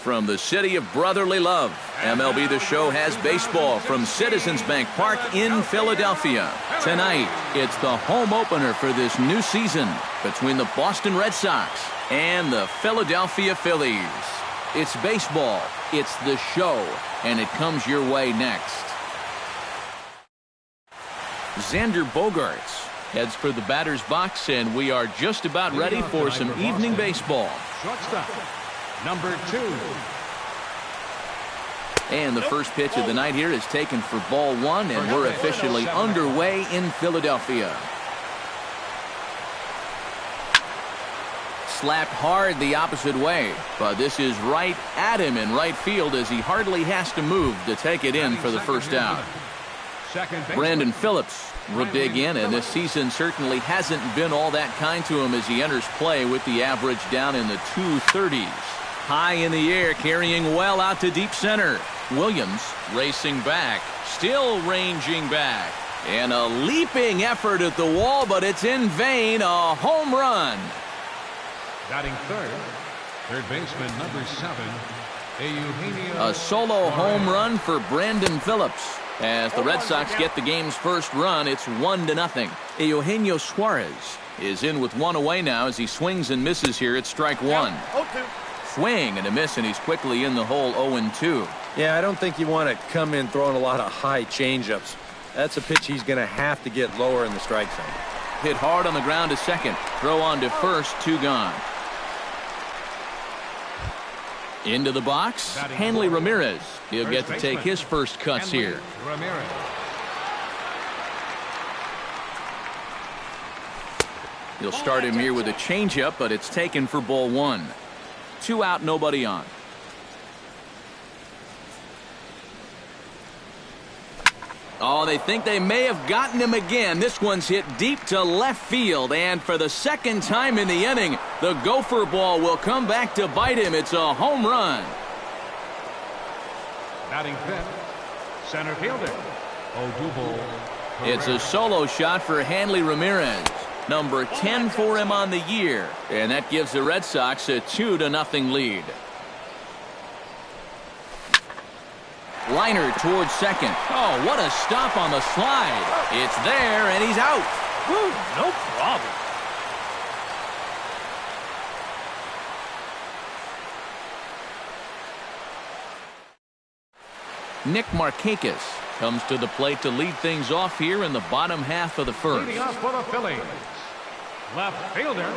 from the city of brotherly love. MLB The Show has baseball from Citizens Bank Park in Philadelphia. Tonight, it's the home opener for this new season between the Boston Red Sox and the Philadelphia Phillies. It's baseball, it's the show, and it comes your way next. Xander Bogaerts heads for the batter's box, and we are just about ready for some evening baseball. Shortstop, number 2. And the first pitch of the night here is taken for ball 1, and we're officially underway in Philadelphia. Slapped hard the opposite way, but this is right at him in right field as he hardly has to move to take it in for the first out. Brandon Phillips will dig in, and this season certainly hasn't been all that kind to him as he enters play with the average down in the 230s. High in the air, carrying well out to deep center. Williams racing back, still ranging back. And a leaping effort at the wall, but it's in vain. A home run. Batting third baseman number 7, a solo home run for Brandon Phillips. As the Red Sox get the game's first run, it's 1-0. Eugenio Suarez is in with one away now as he swings and misses here at strike 1. Swing and a miss, and he's quickly in the hole 0-2. Yeah, I don't think you want to come in throwing a lot of high changeups. That's a pitch he's going to have to get lower in the strike zone. Hit hard on the ground to second. Throw on to first, 2 gone. Into the box, Hanley Ramirez. He'll get to take his first cuts here. He'll start him here with a changeup, but it's taken for ball 1. 2 out, nobody on. Oh, they think they may have gotten him again. This one's hit deep to left field, and for the second time in the inning, the gopher ball will come back to bite him. It's a home run. Batting fifth, center fielder, Odubel. It's a solo shot for Hanley Ramirez. Number 10 for him on the year, and that gives the Red Sox a 2-0 lead. Liner towards second. Oh, what a stop on the slide. It's there, and he's out. Woo, no problem. Nick Markakis comes to the plate to lead things off here in the bottom half of the first. Leading off for the Phillies, left fielder,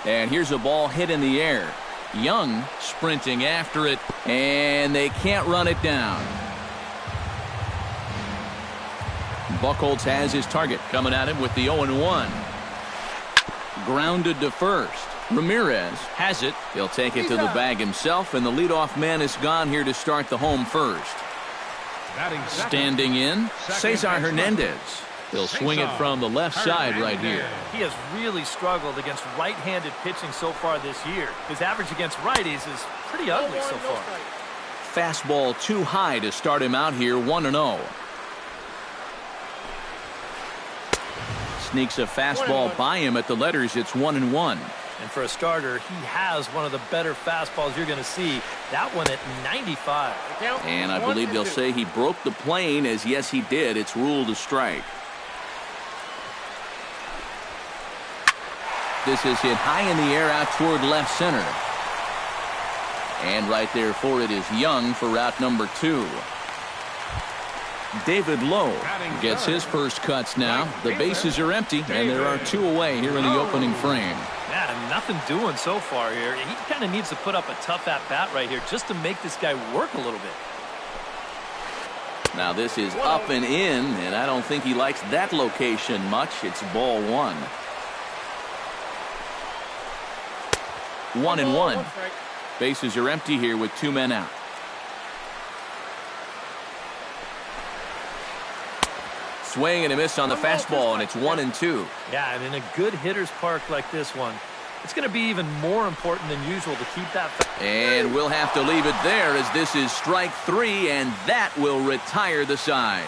and here's a ball hit in the air. Young sprinting after it, and they can't run it down. Buchholz has his target coming at him with the 0-1. Grounded to first. Ramirez has it. He'll take it to the bag himself, and the leadoff man is gone here to start the home first. Standing in, Cesar Hernandez. He'll swing it from the left side right here. He has really struggled against right-handed pitching so far this year. His average against righties is pretty ugly so far. Fastball too high to start him out here, 1-0. Sneaks a fastball by him at the letters. It's 1-1. And for a starter, he has one of the better fastballs you're going to see. That one at 95. And I believe they'll say he broke the plane, as yes he did. It's ruled a strike. This is hit high in the air out toward left center. And right there for it is Young for route number 2. David Lowe gets his first cuts now. The bases are empty, and there are 2 away here in the opening frame. Man, nothing doing so far here. He kind of needs to put up a tough at-bat right here just to make this guy work a little bit. Now this is up and in, and I don't think he likes that location much. It's ball 1. 1-1. Bases are empty here with 2 men out. swing and a miss on the fastball, and it's 1-2. Yeah, and in a good hitter's park like this one, it's going to be even more important than usual to keep that. And we'll have to leave it there as this is strike 3, and that will retire the side.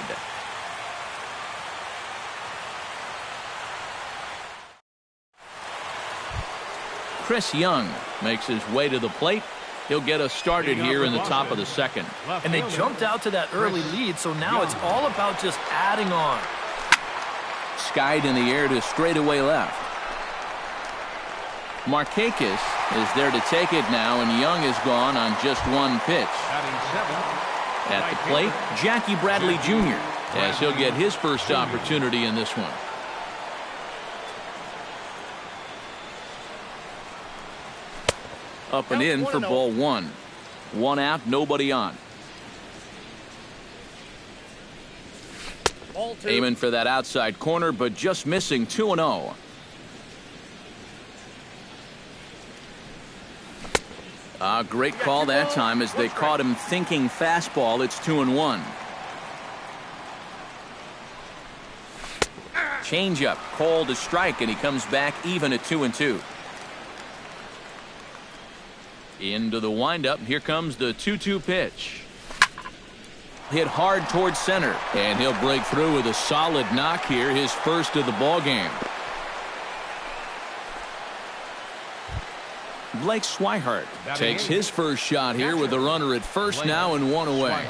Chris Young makes his way to the plate. He'll get us started here in the top of the second. And they jumped out to that early lead, so now it's all about just adding on. Skied in the air to straightaway left. Markakis is there to take it now, and Young is gone on just one pitch. At the plate, Jackie Bradley Jr., as he'll get his first opportunity in this one. Up and in for ball 1. 1 out, nobody on. Aiming for that outside corner, but just missing. 2-0. Great call that time as they caught him thinking fastball. It's 2-1. Changeup called to strike, and he comes back even at 2-2. Into the windup. Here comes the 2-2 pitch. Hit hard towards center, and he'll break through with a solid knock here, his first of the ball game. Blake Swihart takes his first shot here with a runner at first now and 1 away.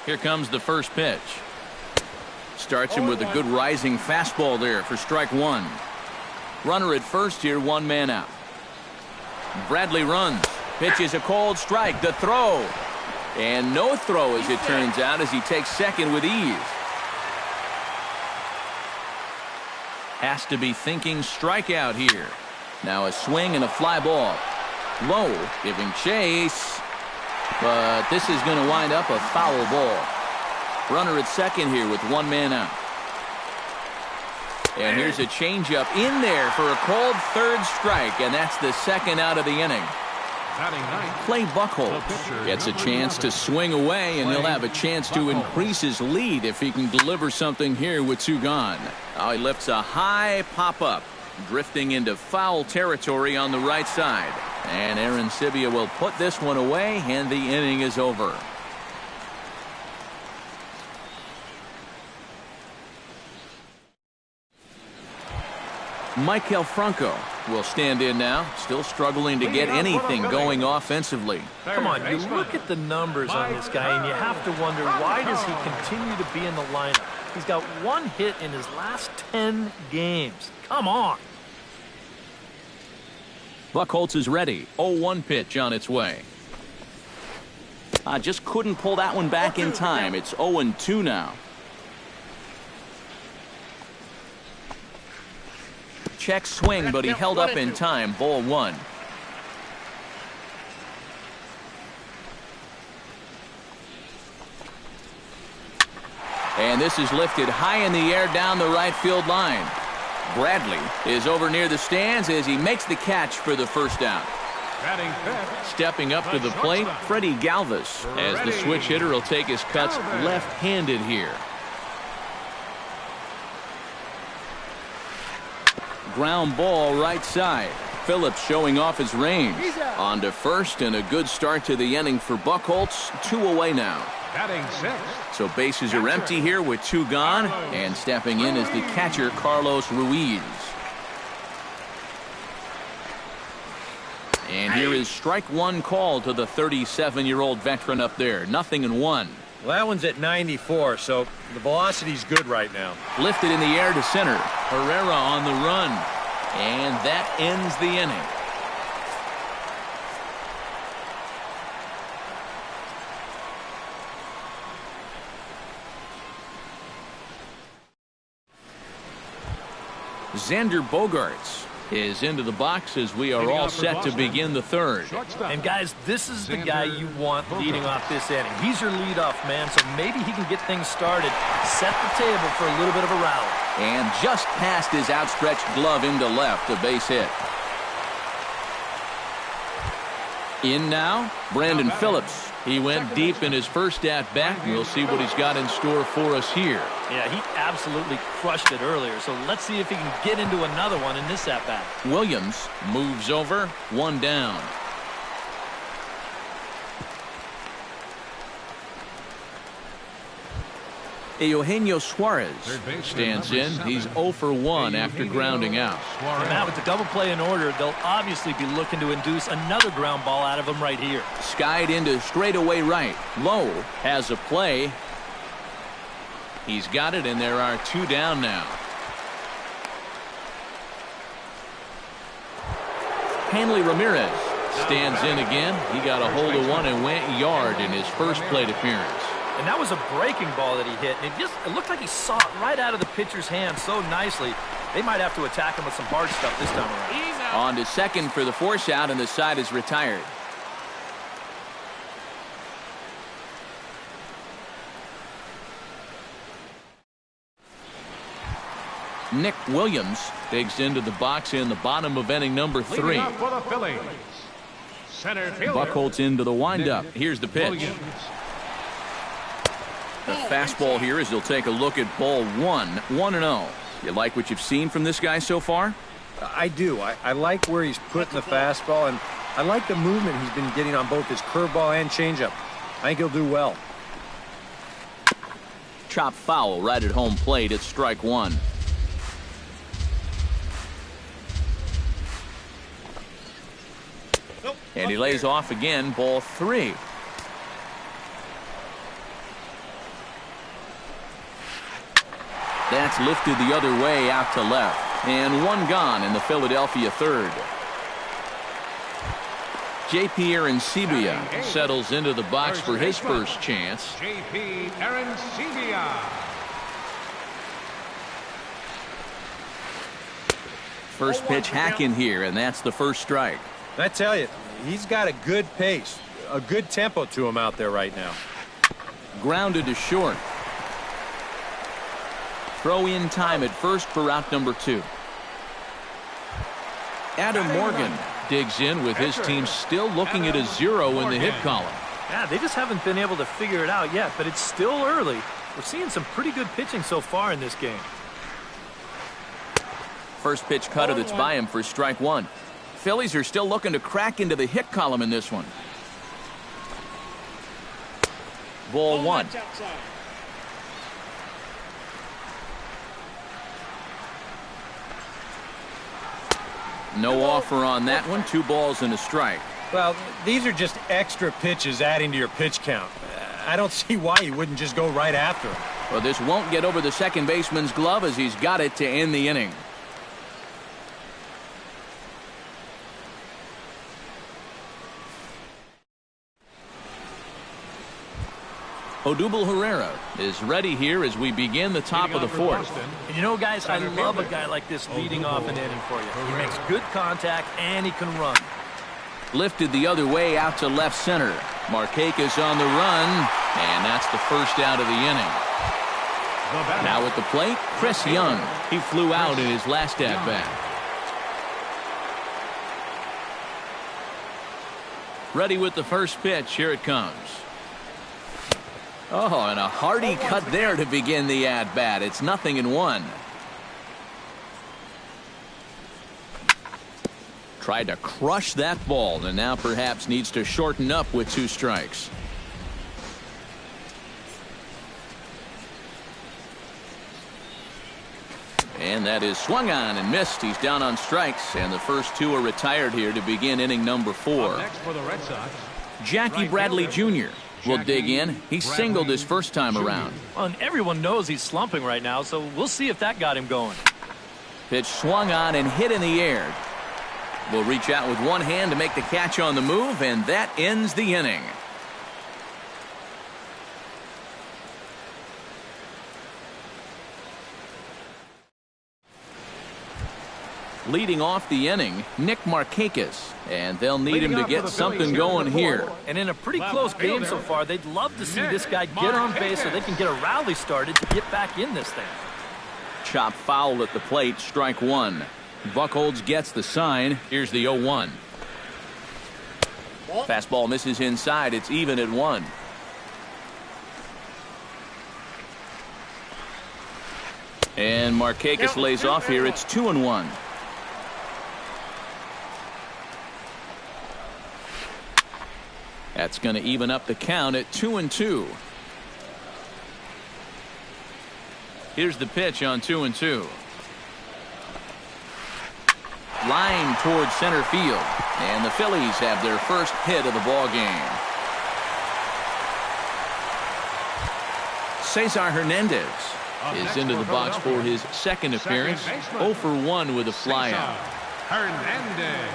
Here comes the first pitch. Starts him with a good rising fastball there for strike 1. Runner at first here, 1 man out. Bradley runs. Pitches a cold strike. The throw. And no throw as it turns out as he takes second with ease. Has to be thinking strikeout here. Now a swing and a fly ball. Low, giving chase. But this is going to wind up a foul ball. Runner at second here with 1 man out. And here's a changeup in there for a called third strike, and that's the second out of the inning. Clay Buchholz gets a chance to swing away, and he'll have a chance to increase his lead if he can deliver something here with 2 gone. He lifts a high pop-up, drifting into foul territory on the right side. And Aaron Sibia will put this one away, and the inning is over. Michael Franco will stand in now, still struggling to get anything going offensively. Come on, you look at the numbers on this guy, and you have to wonder, why does he continue to be in the lineup? He's got 1 hit in his last 10 games. Come on. Buchholz is ready. 0-1 pitch on its way. Just couldn't pull that one back in time. It's 0-2 now. Check swing, but he held up in time. Ball 1. And this is lifted high in the air down the right field line. Bradley is over near the stands as he makes the catch for the first out. Stepping up to the plate, Freddie Galvis, as the switch hitter will take his cuts left-handed here. Ground ball right side. Phillips showing off his range. On to first, and a good start to the inning for Buchholz. 2 away now. So bases are empty here with 2 gone, and stepping in is the catcher Carlos Ruiz. And here is strike 1 call to the 37-year-old veteran up there. 0-1. Well, that one's at 94, so the velocity's good right now. Lifted in the air to center. Herrera on the run. And that ends the inning. Xander Bogaerts is into the box as we are all set to begin the third. And guys, this is the guy you want leading off this inning. He's your leadoff man, so maybe he can get things started, set the table for a little bit of a rally. And just past his outstretched glove into left, a base hit. In now, Brandon Phillips. He went deep in his first at-bat, and we'll see what he's got in store for us here. Yeah, he absolutely crushed it earlier, so let's see if he can get into another one in this at-bat. Williams moves over, one down. Eugenio Suarez stands in. He's 0 for 1 after grounding out. And now with the double play in order, they'll obviously be looking to induce another ground ball out of him right here. Skied into straightaway right. Lowe has a play. He's got it, and there are 2 down now. Hanley Ramirez stands in again. He got a hold of one and went yard in his first plate appearance. And that was a breaking ball that he hit. And it looked like he saw it right out of the pitcher's hand so nicely. They might have to attack him with some hard stuff this time around. On to second for the force out, and the side is retired. Nick Williams digs into the box in the bottom of inning number 3. Leading up for the Phillies, center fielder Buchholz into the windup. Here's the pitch. Williams. The fastball here as he'll take a look at ball 1, 1-0. You like what you've seen from this guy so far? I do. I like where he's putting the fastball, and I like the movement he's been getting on both his curveball and changeup. I think he'll do well. Chop foul right at home plate. It's strike 1. And he lays off again, ball 3. That's lifted the other way out to left. And 1 gone in the Philadelphia third. J.P. Arancibia settles into the box for his first chance. J.P. Arancibia. First pitch hacking here, and that's the first strike. And I tell you, he's got a good pace, a good tempo to him out there right now. Grounded to short. Throw in time at first for route number 2. Adam Morgan digs in with his team still looking at a 0 in the hit column. Yeah, they just haven't been able to figure it out yet, but it's still early. We're seeing some pretty good pitching so far in this game. First pitch cutter that's by him for strike 1. Phillies are still looking to crack into the hit column in this one. Ball 1. No offer on that one. 2 balls and a strike. Well, these are just extra pitches adding to your pitch count. I don't see why you wouldn't just go right after him. Well, this won't get over the second baseman's glove as he's got it to end the inning. Odubel Herrera is ready here as we begin the top of the 4th. And you know, guys, I love a guy like this leading off an inning for you. He makes good contact and he can run. Lifted the other way out to left center. Markakis on the run, and that's the first out of the inning. Now at the plate, Chris Young. He flew out in his last at-bat. Ready with the first pitch. Here it comes. Oh, and a hearty cut there to begin the at-bat. It's 0-1. Tried to crush that ball, and now perhaps needs to shorten up with 2 strikes. And that is swung on and missed. He's down on strikes, and the first 2 are retired here to begin inning number 4. Next for the Red Sox, Jackie Bradley Jr. will dig in. He singled his first time around. Well, and everyone knows he's slumping right now, so we'll see if that got him going. Pitch swung on and hit in the air. Will reach out with one hand to make the catch on the move, and that ends the inning. Leading off the inning, Nick Markakis, and they'll need him to get something going here. And in a pretty close game so far, they'd love to see this guy get on base so they can get a rally started to get back in this thing. Chop foul at the plate, strike 1. Buchholz gets the sign. Here's the 0-1. Fastball misses inside. It's even at 1. And Markakis lays off here. It's 2-1. That's going to even up the count at 2-2. Here's the pitch on 2-2. Line towards center field. And the Phillies have their first hit of the ball game. Cesar Hernandez is into the box for his second appearance. 0 for 1 with a flyout. Hernandez.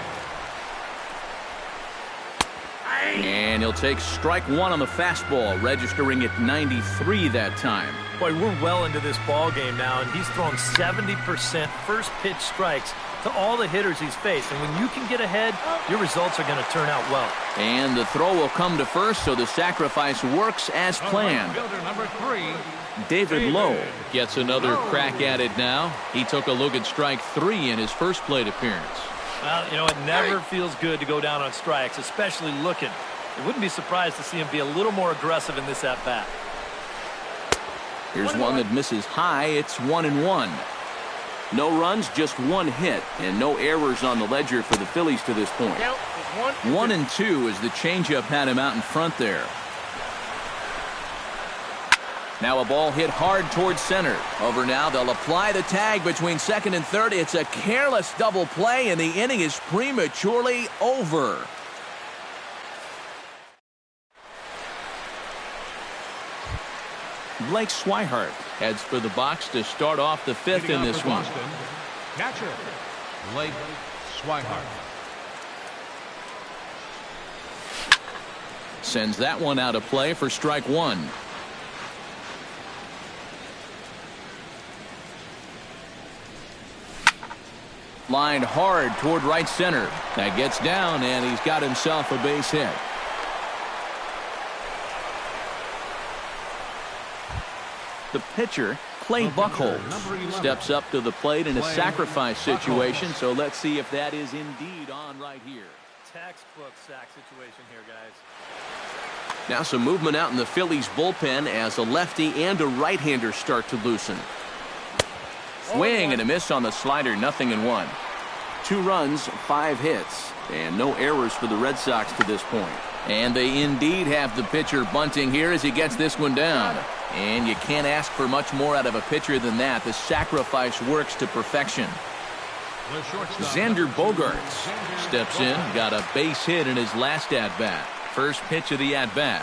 And he'll take strike 1 on the fastball, registering at 93 that time. Boy, we're well into this ball game now, and he's thrown 70% first pitch strikes to all the hitters he's faced. And when you can get ahead, your results are going to turn out well. And the throw will come to first, so the sacrifice works as planned. Fielder number 3. David Lowe gets another crack at it now. He took a look at strike 3 in his first plate appearance. Well, you know, it never feels good to go down on strikes, especially looking. I wouldn't be surprised to see him be a little more aggressive in this at-bat. Here's one that misses high. It's 1-1. No runs, just 1 hit, and no errors on the ledger for the Phillies to this point. 1-2 as the changeup had him out in front there. Now a ball hit hard towards center. Over now, they'll apply the tag between second and third. It's a careless double play, and the inning is prematurely over. Blake Swihart heads for the box to start off the 5th in this one. Catcher, Blake Swihart. Sends that one out of play for strike 1. Lined hard toward right center. That gets down, and he's got himself a base hit. The pitcher, Clay Buchholz, steps up to the plate in a sacrifice situation, so let's see if that is indeed on right here. Textbook sack situation here, guys. Now some movement out in the Phillies bullpen as a lefty and a right-hander start to loosen. Swing and a miss on the slider, 0-1. 2 runs, 5 hits, and no errors for the Red Sox to this point. And they indeed have the pitcher bunting here as he gets this one down. And you can't ask for much more out of a pitcher than that. The sacrifice works to perfection. Xander Bogaerts steps in, got a base hit in his last at-bat. First pitch of the at-bat.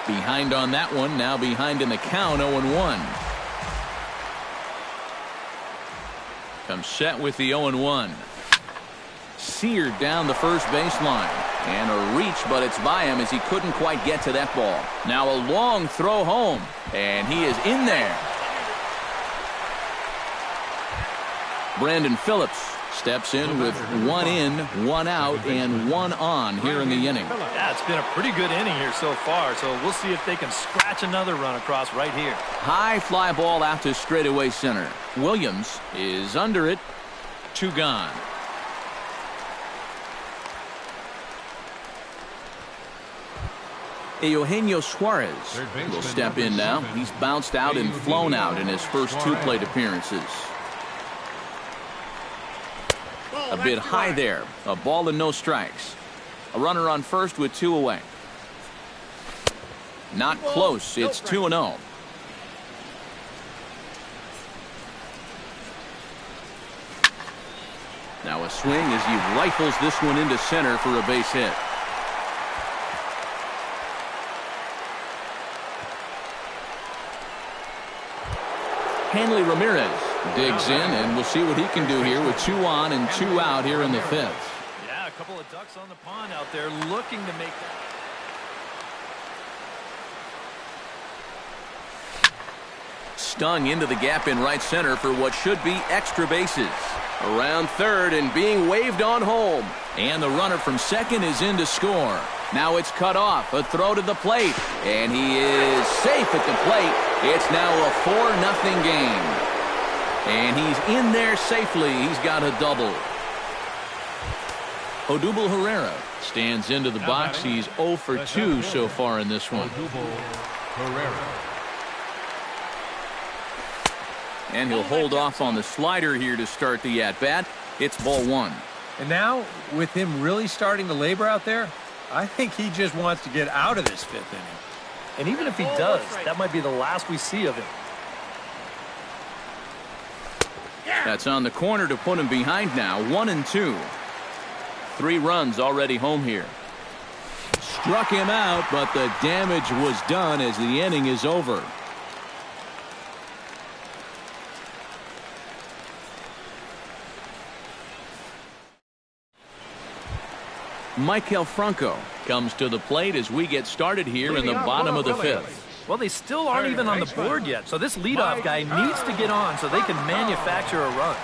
Behind on that one, now behind in the count, 0-1. Comes set with the 0-1. Seared down the first baseline. And a reach, but it's by him as he couldn't quite get to that ball. Now a long throw home. And he is in there. Brandon Phillips steps in with 1 in, 1 out, and 1 on here in the inning. Yeah, it's been a pretty good inning here so far, so we'll see if they can scratch another run across right here. High fly ball out to straightaway center. Williams is under it. 2 gone. Eugenio Suarez will step in now. He's bounced out and flown out in his first 2 plate appearances. A bit high there. A ball and no strikes. A runner on first with 2 away. Not close. It's 2-0. Now a swing as he rifles this one into center for a base hit. Hanley Ramirez digs in, and we'll see what he can do here with 2 on and 2 out here in the 5th. Yeah, a couple of ducks on the pond out there looking to make that. Stung into the gap in right center for what should be extra bases. Around third and being waved on home. And the runner from second is in to score. Now it's cut off. A throw to the plate. And he is safe at the plate. It's now a 4-0 game. And he's in there safely. He's got a double. Odubel Herrera stands into the box. He's 0 for 2 so far in this one. And he'll hold off on the slider here to start the at-bat. It's ball 1. And now, with him really starting to labor out there, I think he just wants to get out of this 5th inning. And even if he does, that might be the last we see of him. That's on the corner to put him behind now. 1-2. 3 runs already home here. Struck him out, but the damage was done as the inning is over. Michael Franco comes to the plate as we get started here in the bottom of the 5th. Well, they still aren't even on the board yet, so this leadoff guy needs to get on so they can manufacture a run.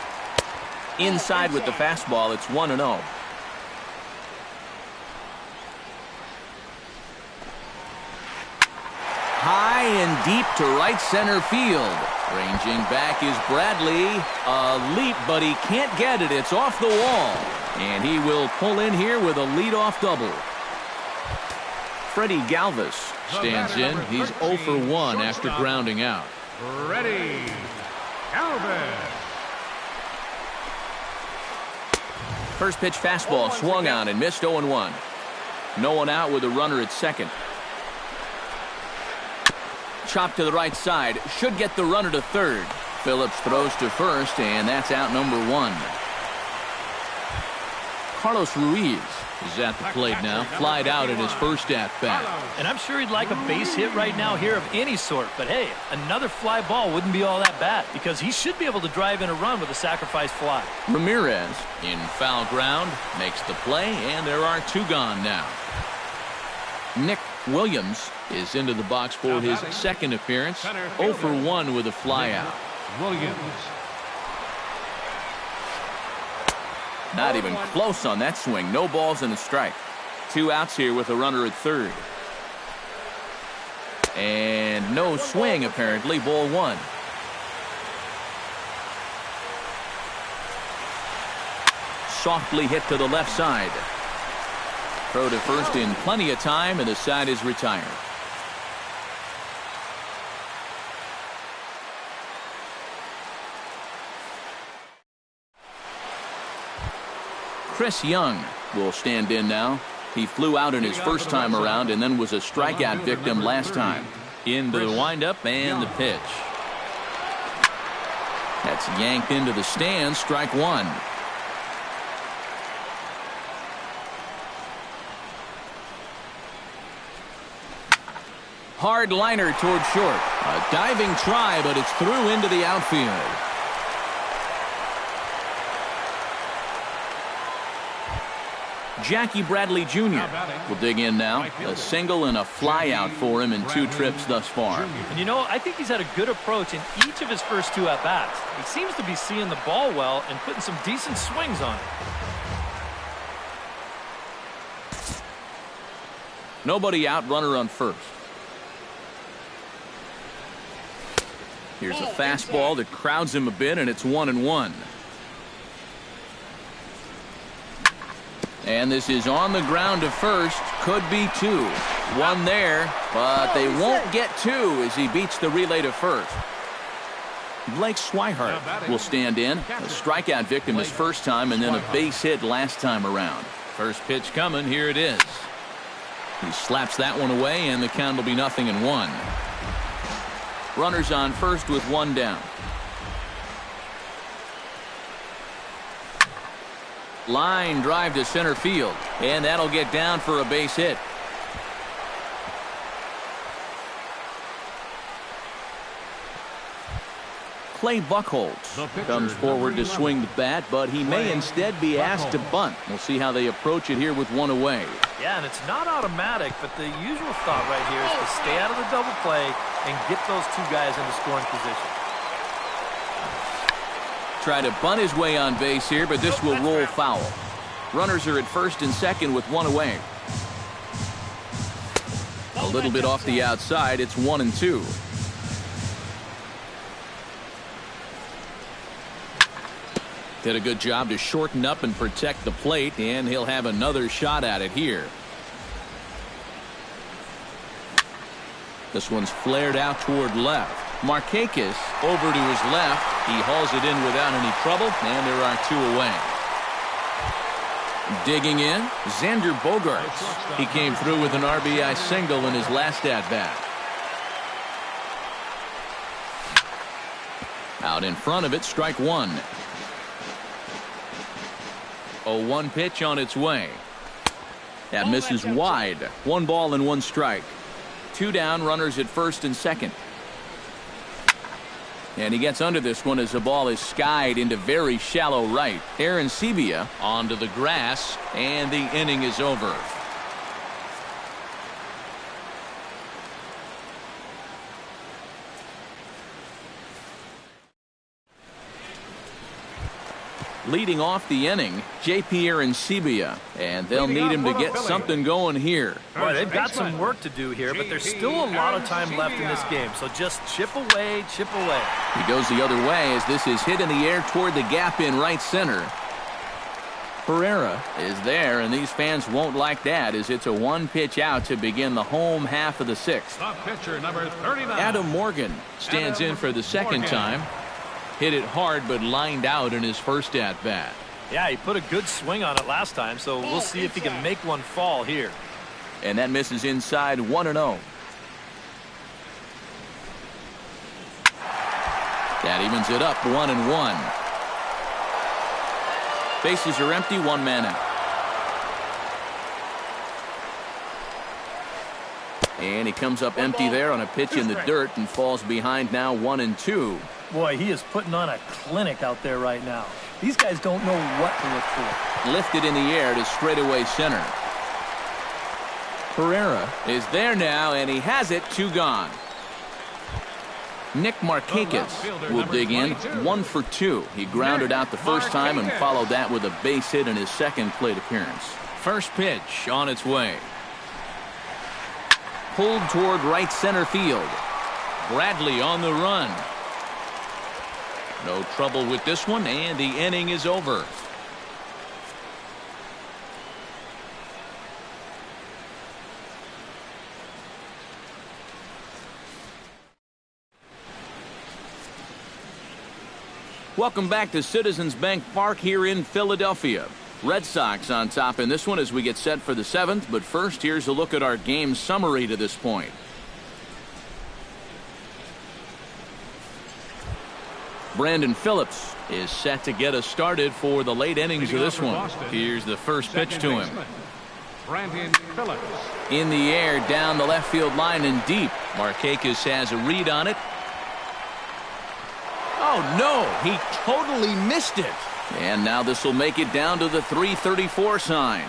Inside with the fastball, it's 1-0. High and deep to right center field. Ranging back is Bradley. A leap, but he can't get it. It's off the wall. And he will pull in here with a leadoff double. Freddie Galvis stands in. He's 0 for 1 after grounding out. Freddie Galvis. First pitch fastball swung on and missed 0-1. No one out with a runner at second. Chop to the right side. Should get the runner to third. Phillips throws to first, and that's out number 1. Carlos Ruiz is at the plate now. Flied out in his first at-bat. And I'm sure he'd like a base hit right now here of any sort. But hey, another fly ball wouldn't be all that bad because he should be able to drive in a run with a sacrifice fly. Ramirez in foul ground makes the play, and there are 2 gone now. Nick Williams is into the box for his second appearance. 0 for 1 with a fly out. Williams. Not even close on that swing. No balls and a strike. 2 outs here with a runner at third. And no swing, apparently. Ball 1. Softly hit to the left side. Throw to first in plenty of time, and the side is retired. Chris Young will stand in now. He flew out in his first time around and then was a strikeout victim last time. Into the windup and the pitch. That's yanked into the stands. Strike 1. Hard liner toward short. A diving try, but it's through into the outfield. Jackie Bradley Jr. will dig in now. A single and a fly out for him in 2 trips thus far. And you know, I think he's had a good approach in each of his first 2 at-bats. He seems to be seeing the ball well and putting some decent swings on it. Nobody out, runner on first. Here's a fastball that crowds him a bit, and it's 1-1. And this is on the ground to first. Could be 2. 1 there, but they won't get 2 as he beats the relay to first. Blake Swihart will stand in. A strikeout victim his first time and then a base hit last time around. First pitch coming. Here it is. He slaps that one away, and the count will be 0-1. Runners on first with 1 down. Line drive to center field, and that'll get down for a base hit. Clay Buchholz comes forward to swing the bat, but he may instead be asked to bunt. We'll see how they approach it here with 1 away. Yeah, and it's not automatic, but the usual thought right here is to stay out of the double play and get those 2 guys into scoring position. Try to bunt his way on base here, but this will roll foul. Runners are at first and second with 1 away. A little bit off the outside. It's 1-2. Did a good job to shorten up and protect the plate, and he'll have another shot at it here. This one's flared out toward left. Markakis over to his left. He hauls it in without any trouble, and there are 2 away. Digging in, Xander Bogaerts. He came through with an RBI single in his last at-bat. Out in front of it, strike 1. 0-1 pitch on its way. That misses wide. 1 ball and 1 strike. 2 down, runners at first and second. And he gets under this one as the ball is skied into very shallow right. Aaron Sebia onto the grass, and the inning is over. Leading off the inning, J.P. Arencibia, and they'll need him to get something going here. Boy, they've got some work to do here, but there's still a lot of time left in this game, so just chip away, chip away. He goes the other way as this is hit in the air toward the gap in right center. Pereira is there, and these fans won't like that as it's a 1-pitch out to begin the home half of the 6th. The pitcher, number 39. Adam Morgan stands in for the second time. Hit it hard, but lined out in his first at-bat. Yeah, he put a good swing on it last time, so we'll see if he can make one fall here. And that misses inside 1-0. That evens it up 1-1. Bases are empty, 1 man out. And he comes up empty there on a pitch in the dirt and falls behind now 1-2. Boy, he is putting on a clinic out there right now. These guys don't know what to look for. Lifted in the air to straightaway center. Pereira is there now, and he has it. 2 gone. Nick Markakis will dig in. 1 for 2. He grounded out the first time and followed that with a base hit in his second plate appearance. First pitch on its way. Pulled toward right center field. Bradley on the run. No trouble with this one, and the inning is over. Welcome back to Citizens Bank Park here in Philadelphia. Red Sox on top in this one as we get set for the 7th, but first here's a look at our game summary to this point. Brandon Phillips is set to get us started for the late innings of this one. Here's the first pitch to him. Brandon Phillips. In the air, down the left field line and deep. Markakis has a read on it. Oh, no, he totally missed it. And now this will make it down to the 334 sign.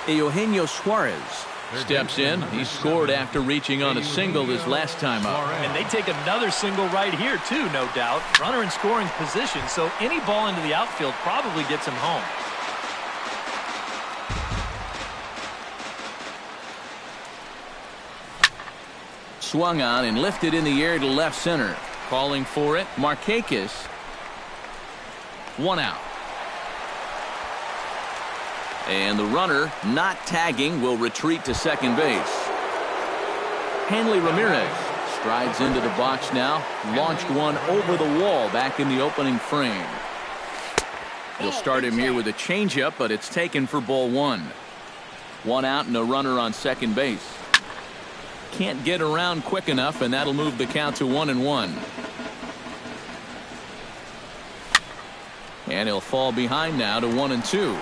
Eugenio Suarez steps in. He scored after reaching on a single his last time up. And they take another single right here, too, no doubt. Runner in scoring position, so any ball into the outfield probably gets him home. Swung on and lifted in the air to left center. Calling for it, Markakis. 1 out. And the runner, not tagging, will retreat to second base. Hanley Ramirez strides into the box now. Launched one over the wall back in the opening frame. They'll start him here with a changeup, but it's taken for ball 1. 1 out and a runner on second base. Can't get around quick enough, and that'll move the count to 1-1. And he'll fall behind now to 1-2.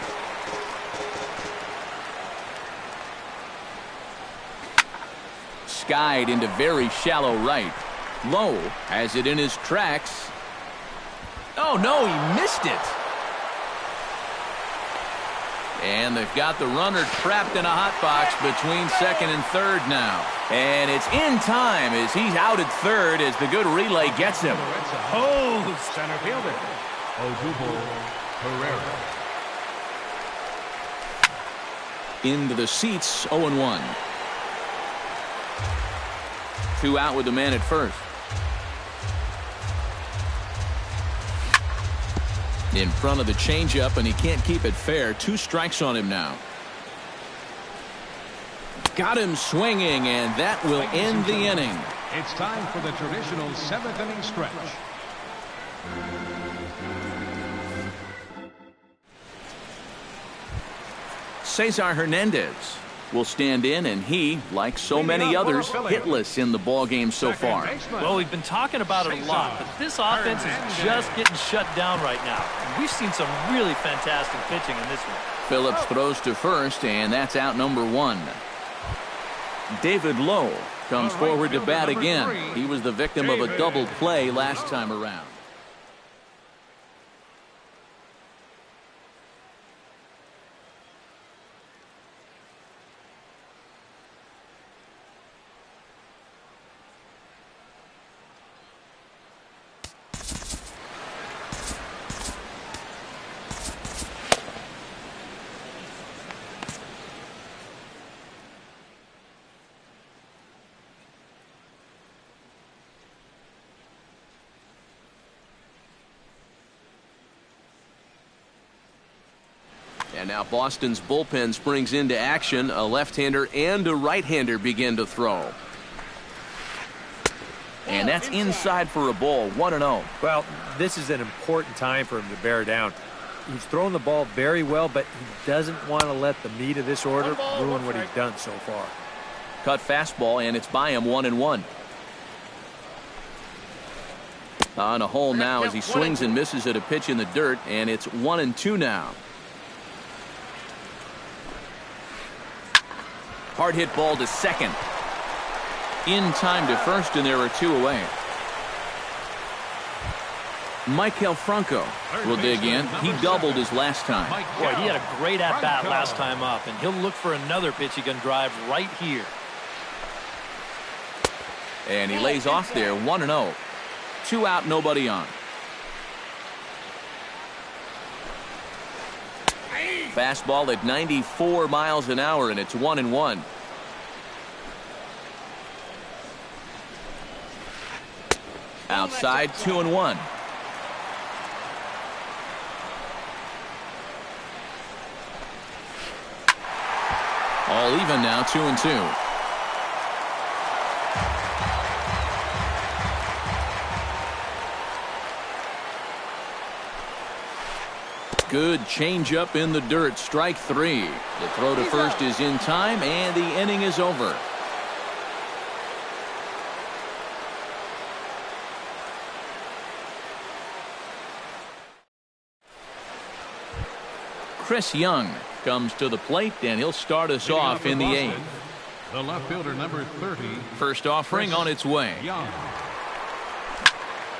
Skied into very shallow right. Lowe has it in his tracks. Oh, no, he missed it. And they've got the runner trapped in a hot box between second and third now. And it's in time as he's out at third as the good relay gets him. Oh, center fielder. Odubel Pereira. Into the seats, 0-1. 2 out with the man at first. In front of the changeup, and he can't keep it fair. 2 strikes on him now. Got him swinging, and that will end the inning. It's time for the traditional 7th inning stretch. Cesar Hernandez will stand in, and he, like so many others, hitless in the ballgame so far. Well, we've been talking about it a lot, but this offense is just getting shut down right now. And we've seen some really fantastic pitching in this one. Phillips throws to first, and that's out number 1. David Lowe comes forward to bat again. He was the victim of a double play last time around. And now Boston's bullpen springs into action. A left-hander and a right-hander begin to throw. And that's inside for a ball, 1-0. Well, this is an important time for him to bear down. He's thrown the ball very well, but he doesn't want to let the meat of this order ruin what he's done so far. Cut fastball, and it's by him, 1-1. On a hole now as he swings and misses at a pitch in the dirt, and it's 1-2 now. Hard hit ball to second. In time to first, and there are 2 away. Michael Franco will dig in. He doubled his last time. Boy, he had a great at-bat last time up, and he'll look for another pitch he can drive right here. And he lays off there, 1-0. 2 out, nobody on. Fastball at 94 miles an hour, and it's 1-1. Outside, 2-1. All even now, 2-2. Good changeup in the dirt, strike 3. The throw to first is in time, and the inning is over. Chris Young comes to the plate, and he'll start us off in the 8th. The left fielder, number 30. First offering on its way. Young.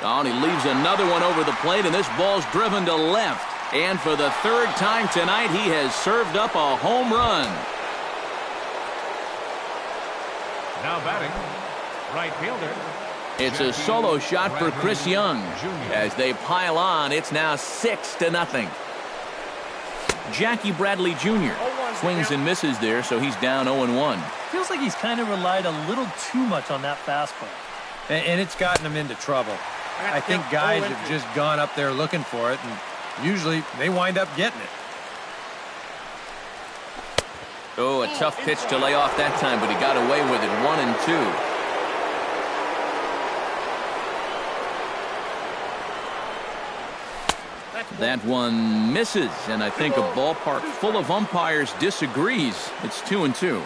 Oh, and he leaves another one over the plate, and this ball's driven to left. And for the 3rd time tonight, he has served up a home run. Now batting, right fielder. It's a solo shot for Chris Young. As they pile on, it's now 6-0. Jackie Bradley Jr. swings and misses there, so he's down 0-1. Feels like he's kind of relied a little too much on that fastball. And it's gotten him into trouble. I think guys have just gone up there looking for it, and usually they wind up getting it. Oh, a tough pitch to lay off that time, but he got away with it. 1-2. That one misses, and I think a ballpark full of umpires disagrees. It's 2-2.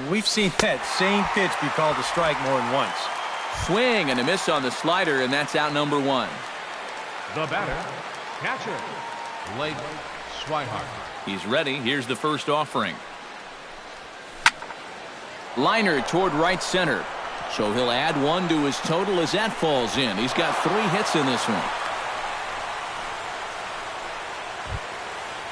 We've seen that same pitch be called a strike more than once. Swing and a miss on the slider, and that's out number 1. The batter, catcher, Blake Swihart. He's ready. Here's the first offering. Liner toward right center. So he'll add 1 to his total as that falls in. He's got 3 hits in this one.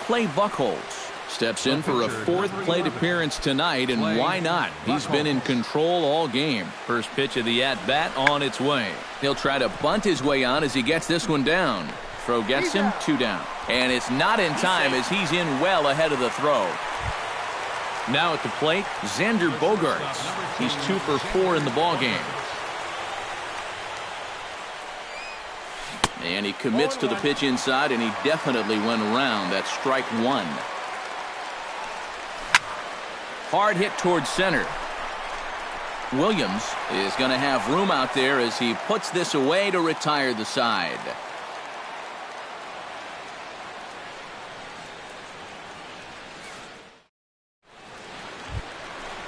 Clay Buchholz steps in for a 4th plate appearance tonight, and why not? He's been in control all game. First pitch of the at-bat on its way. He'll try to bunt his way on as he gets this one down. Throw gets him, 2 down. And it's not in time as he's in well ahead of the throw. Now at the plate, Xander Bogaerts. He's 2 for 4 in the ballgame. And he commits to the pitch inside, and he definitely went around. That's strike one. Hard hit towards center. Williams is going to have room out there as he puts this away to retire the side.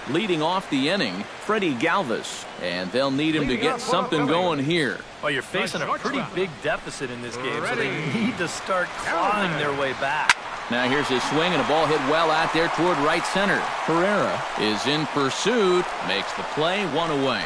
Leading off the inning, Freddie Galvis, and they'll need him to get something going here. Well, you're facing a pretty big deficit in this game, so they need to start clawing their way back. Now here's his swing, and a ball hit well out there toward right center. Herrera is in pursuit, makes the play, one away.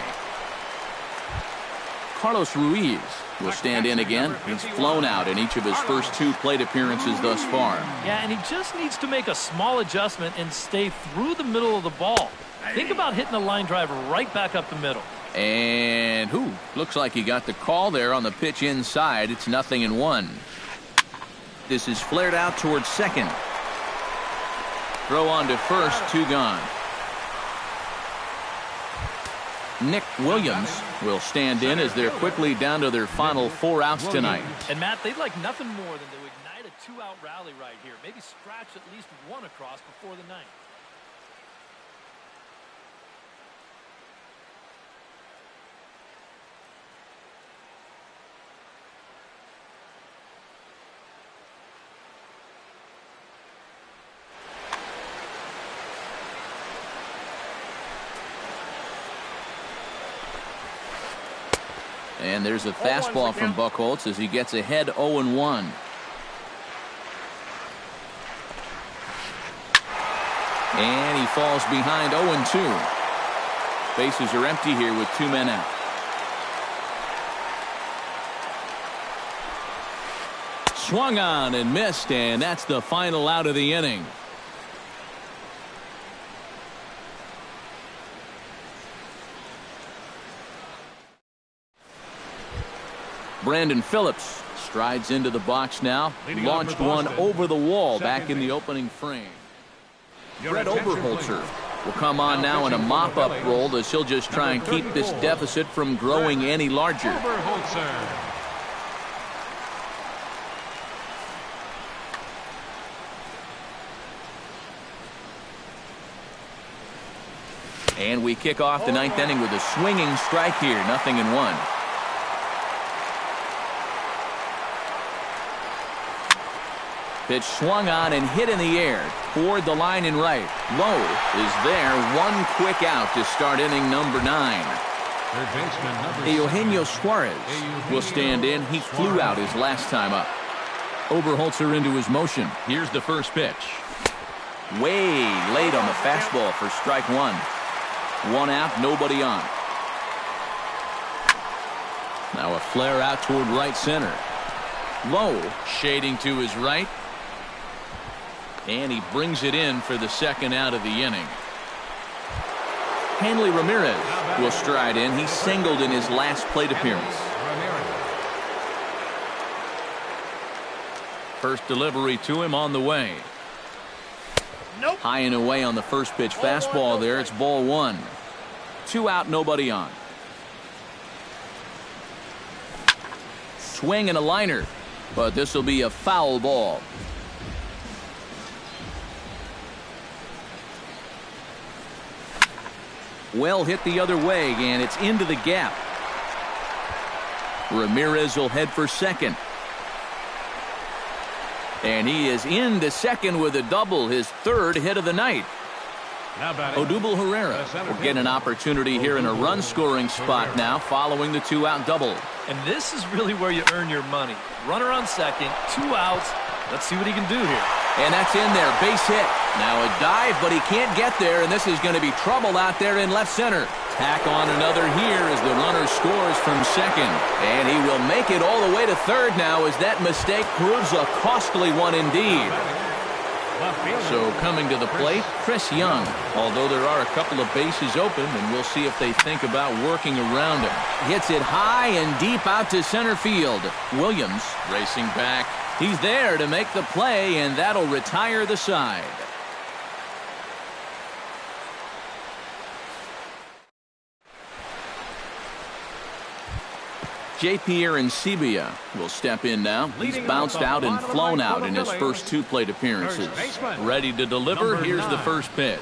Carlos Ruiz will stand in again. He's flown out in each of his first two plate appearances thus far. Yeah, and he just needs to make a small adjustment and stay through the middle of the ball. Think about hitting a line drive right back up the middle. And looks like he got the call there on the pitch inside. It's 0-1. This is flared out towards second. Throw on to first, 2 gone. Nick Williams will stand in as they're quickly down to their final 4 outs tonight. And Matt, they'd like nothing more than to ignite a 2-out rally right here. Maybe scratch at least one across before the ninth. And there's a fastball from Buchholz as he gets ahead 0-1. And he falls behind 0-2. Bases are empty here with 2 men out. Swung on and missed, and that's the final out of the inning. Brandon Phillips strides into the box now. Launched one over the wall back in the opening frame. Brett Oberholzer will come on now in a mop-up role as he'll just try and keep this deficit from growing any larger. And we kick off the 9th inning with a swinging strike here. 0-1. Pitch swung on and hit in the air toward the line in right. Lowe is there. 1 quick out to start inning number 9. Eugenio Suarez will stand in. He flew out his last time up. Oberholzer into his motion. Here's the first pitch. Way late on the fastball for strike 1. 1 out, nobody on. Now a flare out toward right center. Lowe shading to his right. And he brings it in for the 2nd out of the inning. Hanley Ramirez will stride in. He singled in his last plate appearance. First delivery to him on the way. High and away on the first pitch fastball there. It's ball 1. 2 out, nobody on. Swing and a liner, but this will be a foul ball. Well hit the other way, and it's into the gap. Ramirez will head for second. And he is into second with a double, his 3rd hit of the night. Odubel Herrera will get an opportunity here in a run-scoring spot now following the 2-out double. And this is really where you earn your money. Runner on second, 2 outs. Let's see what he can do here. And that's in there, base hit. Now a dive, but he can't get there, and this is going to be trouble out there in left center. Tack on another here as the runner scores from second. And he will make it all the way to third now as that mistake proves a costly one indeed. So coming to the plate, Chris Young. Although there are a couple of bases open, and we'll see if they think about working around him. Hits it high and deep out to center field. Williams racing back. He's there to make the play, and that'll retire the side. J.P. Arancibia will step in now. He's bounced out and flown out in his first 2 plate appearances. Ready to deliver. Here's the first pitch.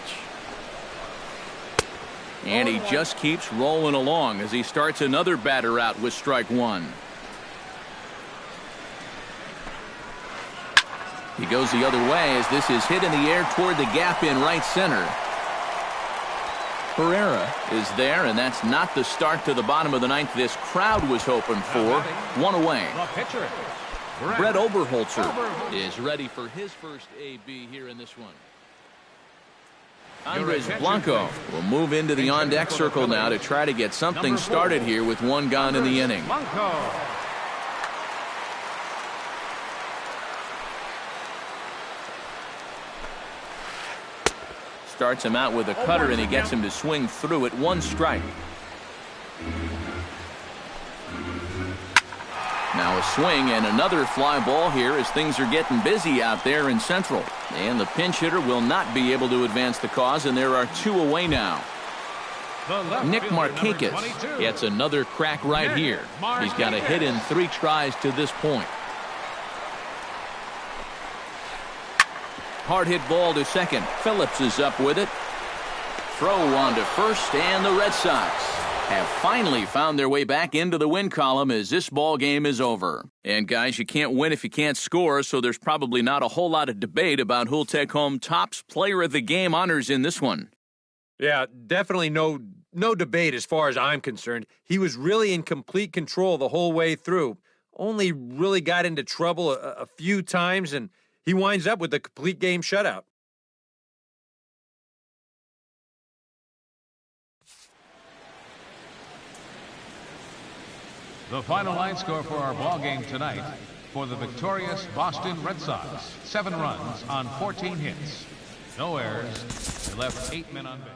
And he just keeps rolling along as he starts another batter out with strike 1. He goes the other way as this is hit in the air toward the gap in right center. Herrera is there, and that's not the start to the bottom of the 9th this crowd was hoping for. 1 away. Brett Oberholzer is ready for his first AB here in this one. Andres Blanco will move into the on-deck circle now to try to get something started here with 1 gone in the inning. Starts him out with a cutter, and he gets him to swing through it. 1 strike. Now a swing and another fly ball here as things are getting busy out there in Central. And the pinch hitter will not be able to advance the cause, and there are 2 away now. Nick Markakis gets another crack right here. He's got a hit in 3 tries to this point. Hard hit ball to second. Phillips is up with it. Throw on to first, and the Red Sox have finally found their way back into the win column as this ball game is over. And guys, you can't win if you can't score, so there's probably not a whole lot of debate about who'll take home Topps Player of the Game honors in this one. Yeah, definitely no debate as far as I'm concerned. He was really in complete control the whole way through. Only really got into trouble a few times, and he winds up with a complete game shutout. The final line score for our ball game tonight: for the victorious Boston Red Sox, 7 runs on 14 hits. No errors. They left 8 men on base.